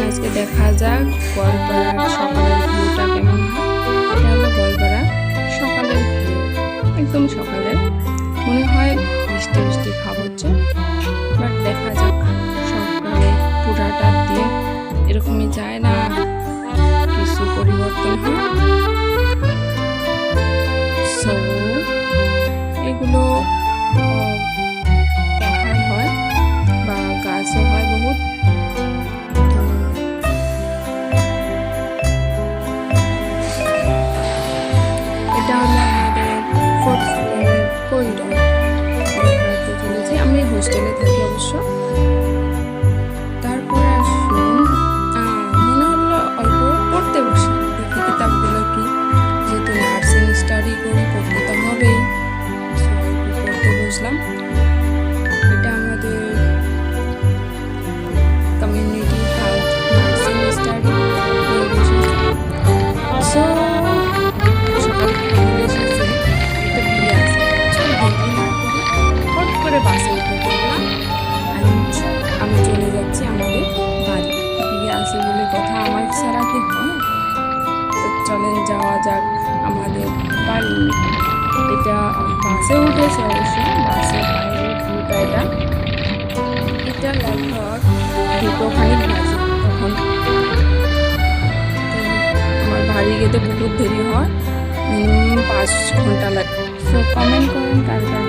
আজকে দেখা যাক গোয়ালপাড়ার সকালের ভিউটা কেমন হয়। এটা হলো গোয়ালপাড়া সকালের ভিউ, একদম সকালে মনে হয় বৃষ্টি বৃষ্টি ভাব হচ্ছে, বাট দেখা যাক সকালে পুরাটা দিন এরকমই যায় না, কিছু পরিবর্তন হয়। সো এগুলো পাহাড় হয় বা গাছও হয় বহুত। এটা হলো আমাদের 4th ফ্লোরের করিডোর, বেড়াতে চলেছি। আমি হোস্টেলে থাকি অবশ্য। তারপরে আসুন, মনে হলো অল্প পড়তে বসি, দেখি কিতাবগুলো কি, যেহেতু নার্সিং স্টাডি করি পড়তে তো হবেই, পড়তে বসলাম। এটা আমাদের community health nursing study so সকালে চলে এসেছে, একটা বিয়ে আছে, হট করে বাসে উঠে পড়লাম। আমি চলে যাচ্ছি আমাদের বাড়ি, বিয়ে আছে বলে কথা আমার ছাড়া কি হয়। তো চলেন যাওয়া যাক আমাদের বাড়ি। এটা বাসে উঠেছে অবশ্য, বাসের বাইরের ভিউটা এটা। এটা লগভগ 2:খানিক বাজে তখন। আমার বাড়ি যেতে বহুত দেরি হয়, 5 ঘন্টা লাগে। সো কমেন্ট করেন কার কার